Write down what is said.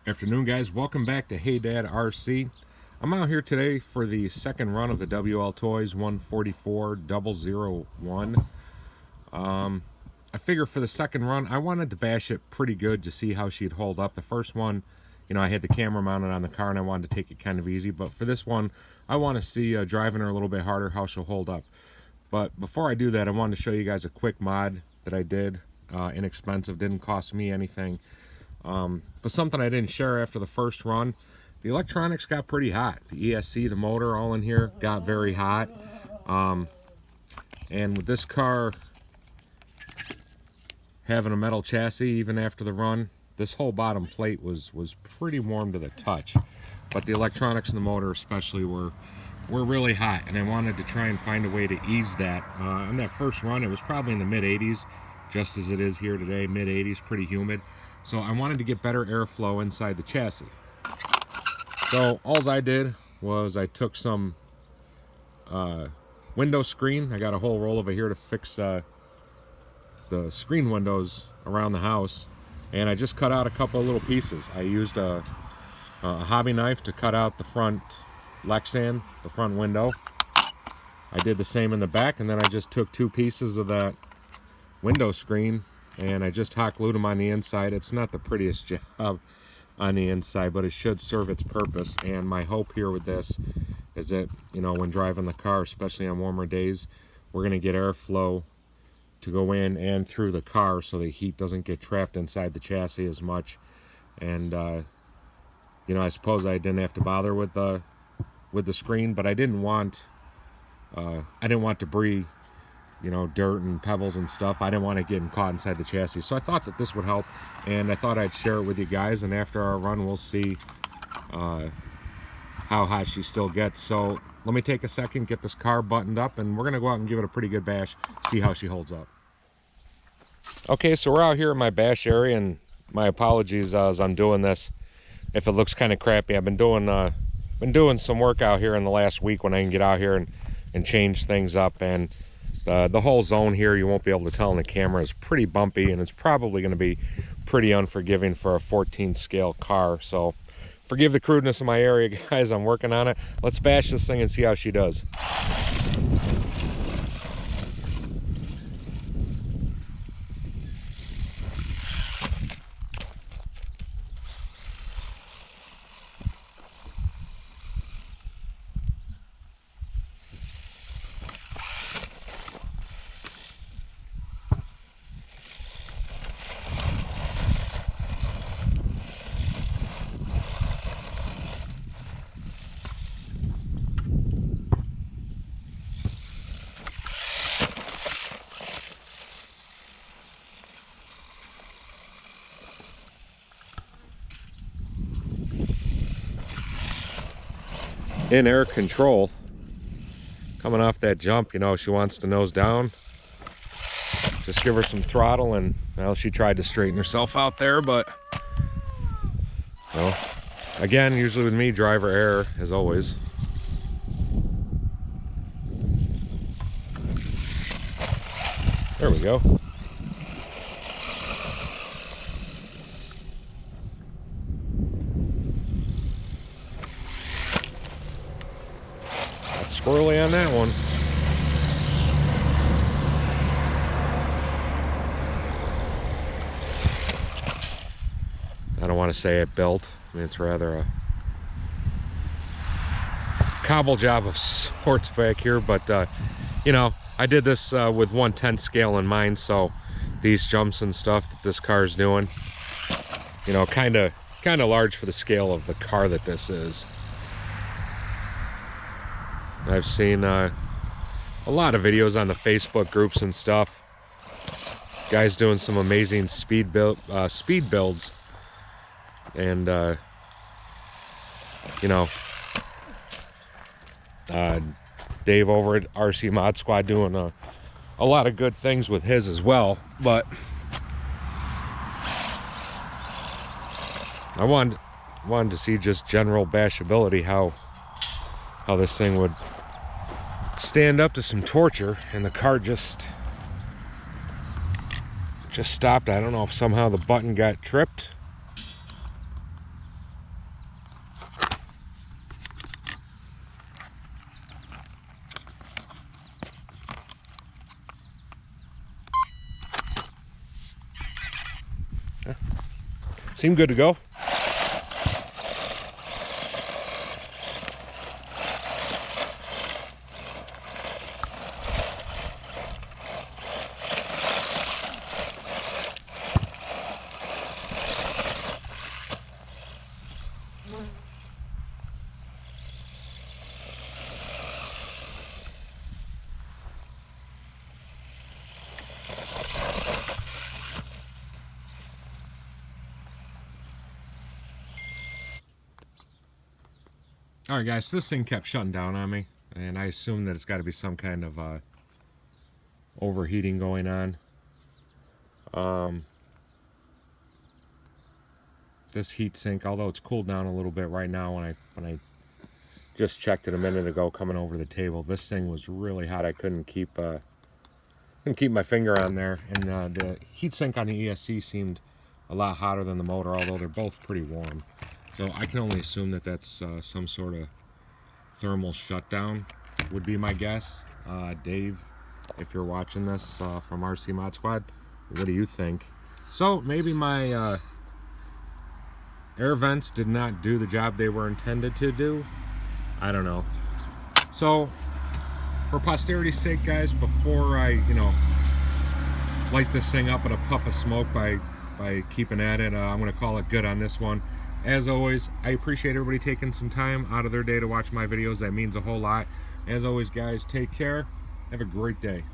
Afternoon, guys. Welcome back to Hey Dad RC. I'm out here today for the second run of the WLToys 144001. I figure for the second run, I wanted to bash it pretty good to see how she'd hold up. The first one, I had the camera mounted on the car and I wanted to take it kind of easy. But for this one, I want to see driving her a little bit harder, how she'll hold up. But before I do that, I wanted to show you guys a quick mod that I did. Inexpensive, didn't cost me anything. But something I didn't share after the first run, the electronics got pretty hot. The ESC, the motor, all in here got very hot. And with this car having a metal chassis, even after the run, this whole bottom plate was pretty warm to the touch. But the electronics and the motor especially were really hot, and I wanted to try and find a way to ease that. On that first run, it was probably in the mid-80s, just as it is here today, mid-80s, pretty humid. So I wanted to get better airflow inside the chassis. So all I did was I took some window screen. I got a whole roll over here to fix the screen windows around the house, and I just cut out a couple of little pieces. I used a hobby knife to cut out the front Lexan, the front window. I did the same in the back, and then I just took two pieces of that window screen and I just hot glued them on the inside. It's not the prettiest job on the inside, but it should serve its purpose. And my hope here with this is that, when driving the car, especially on warmer days, we're going to get airflow to go in and through the car so the heat doesn't get trapped inside the chassis as much. And I suppose I didn't have to bother with the screen, but I didn't want debris, dirt and pebbles and stuff. I didn't want it getting caught inside the chassis. So I thought that this would help, and I thought I'd share it with you guys, and after our run we'll see how hot she still gets. So let me take a second, get this car buttoned up, and we're gonna go out and give it a pretty good bash, see how she holds up. Okay, so we're out here in my bash area, and my apologies as I'm doing this if it looks kind of crappy. I've been doing some work out here in the last week when I can get out here and change things up, and the whole zone here, you won't be able to tell in the camera, is pretty bumpy, and it's probably going to be pretty unforgiving for a 14 scale car. So forgive the crudeness of my area, guys. I'm working on it. Let's bash this thing and see how she does. In air control, coming off that jump, she wants to nose down. Just give her some throttle, and well, she tried to straighten herself out there, but again, usually with me, driver error as always. There we go. Squirrely on that one. I don't want to say it built. I mean, it's rather a cobble job of sorts back here, but I did this with 1/10 scale in mind, so these jumps and stuff that this car is doing, kind of large for the scale of the car that this is. I've seen a lot of videos on the Facebook groups and stuff. Guys doing some amazing speed builds, and Dave over at RC Mod Squad doing a lot of good things with his as well. But I wanted to see just general bashability, how this thing would stand up to some torture, and the car just stopped. I don't know if somehow the button got tripped Seem good to go. Alright guys, so this thing kept shutting down on me, and I assume that it's got to be some kind of overheating going on. This heat sink, although it's cooled down a little bit right now, when I just checked it a minute ago coming over the table, this thing was really hot. I couldn't keep my finger on there, and the heat sink on the ESC seemed a lot hotter than the motor, although they're both pretty warm. So I can only assume that that's some sort of thermal shutdown would be my guess. Dave, if you're watching this from RC Mod Squad, what do you think? So maybe my air vents did not do the job they were intended to do. I don't know. So for posterity's sake, guys, before I, light this thing up in a puff of smoke by keeping at it, I'm going to call it good on this one. As always, I appreciate everybody taking some time out of their day to watch my videos. That means a whole lot. As always, guys, take care. Have a great day.